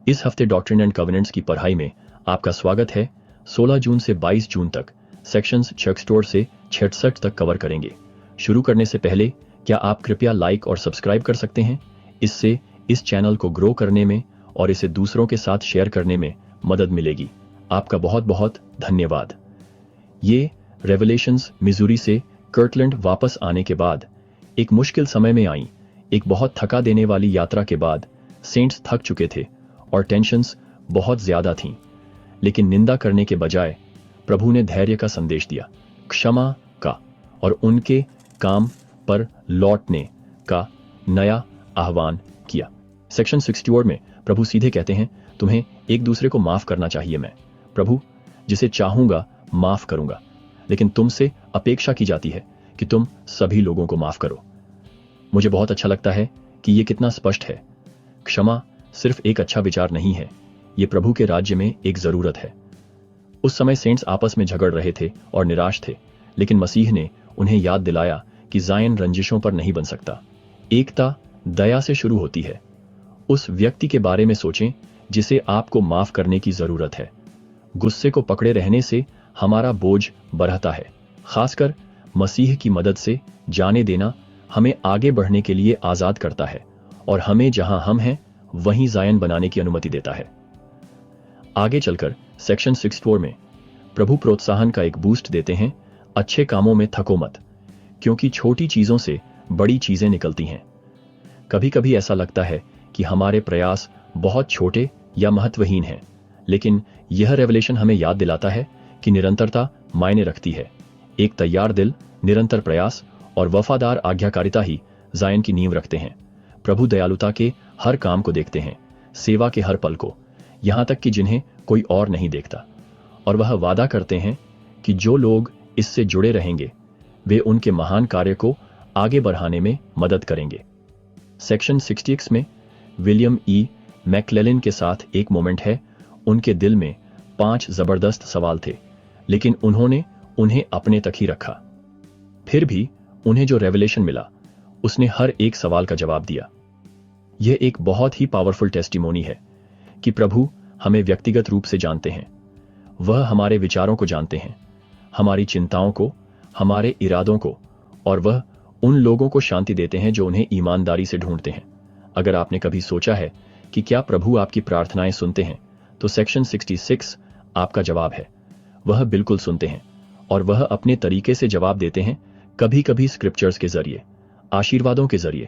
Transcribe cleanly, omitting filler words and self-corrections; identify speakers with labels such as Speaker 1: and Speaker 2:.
Speaker 1: इस हफ्ते doctrine and कवेनेंट्स की पढ़ाई में आपका स्वागत है। 16 जून से 22 जून तक सेक्शंस 66 से 66 तक कवर करेंगे। शुरू करने से पहले क्या आप कृपया लाइक और सब्सक्राइब कर सकते हैं? इससे इस चैनल को ग्रो करने में और इसे दूसरों के साथ शेयर करने में मदद मिलेगी। आपका बहुत बहुत धन्यवाद। ये रेवलेशंस मिजूरी से कर्टलैंड वापस आने के बाद एक मुश्किल समय में आई। एक बहुत थका देने वाली यात्रा के बाद सेंट्स थक चुके थे और टेंशन्स बहुत ज्यादा थीं। लेकिन निंदा करने के बजाय प्रभु ने धैर्य का संदेश दिया, क्षमा का और उनके काम पर लौटने का नया आह्वान किया। सेक्शन 64 में प्रभु सीधे कहते हैं, तुम्हें एक दूसरे को माफ करना चाहिए। मैं प्रभु जिसे चाहूंगा माफ करूंगा, लेकिन तुमसे अपेक्षा की जाती है कि तुम सभी लोगों को माफ करो। मुझे बहुत अच्छा लगता है कि यह कितना स्पष्ट है। क्षमा सिर्फ एक अच्छा विचार नहीं है, यह प्रभु के राज्य में एक जरूरत है। उस समय सेंट्स आपस में झगड़ रहे थे और निराश थे, लेकिन मसीह ने उन्हें याद दिलाया कि ज़ायन रंजिशों पर नहीं बन सकता। एकता दया से शुरू होती है। उस व्यक्ति के बारे में सोचें जिसे आपको माफ करने की जरूरत है। गुस्से को पकड़े रहने से हमारा बोझ बढ़ता है। खासकर मसीह की मदद से जाने देना हमें आगे बढ़ने के लिए आजाद करता है और हमें जहां हम हैं वहीं ज़ायन बनाने की अनुमति देता है। आगे चलकर सेक्शन 64 में प्रभु प्रोत्साहन का एक बूस्ट देते हैं। अच्छे कामों में थको मत, क्योंकि छोटी चीजों से बड़ी चीजें निकलती हैं। कभी कभी ऐसा लगता है कि हमारे प्रयास बहुत छोटे या महत्वहीन हैं, लेकिन यह रेवलेशन हमें याद दिलाता है कि निरंतरता मायने रखती है। एक तैयार दिल, निरंतर प्रयास और वफादार आज्ञाकारिता ही ज़ायन की नींव रखते हैं। प्रभु दयालुता के हर काम को देखते हैं, सेवा के हर पल को, यहां तक कि जिन्हें कोई और नहीं देखता, और वह वादा करते हैं कि जो लोग इससे जुड़े रहेंगे वे उनके महान कार्य को आगे बढ़ाने में मदद करेंगे। सेक्शन 66 में विलियम ई मैक्लेलिन के साथ एक मोमेंट है। उनके दिल में 5 जबरदस्त सवाल थे, लेकिन उन्होंने उन्हें अपने तक ही रखा। फिर भी उन्हें जो रेवलेशन मिला उसने हर एक सवाल का जवाब दिया। यह एक बहुत ही पावरफुल टेस्टिमोनी है कि प्रभु हमें व्यक्तिगत रूप से जानते हैं। वह हमारे विचारों को जानते हैं, हमारी चिंताओं को, हमारे इरादों को, और वह उन लोगों को शांति देते हैं जो उन्हें ईमानदारी से ढूंढते हैं। अगर आपने कभी सोचा है कि क्या प्रभु आपकी प्रार्थनाएं सुनते हैं, तो सेक्शन 66 आपका जवाब है। वह बिल्कुल सुनते हैं और वह अपने तरीके से जवाब देते हैं, कभी कभी स्क्रिप्चर्स के जरिए, आशीर्वादों के जरिए,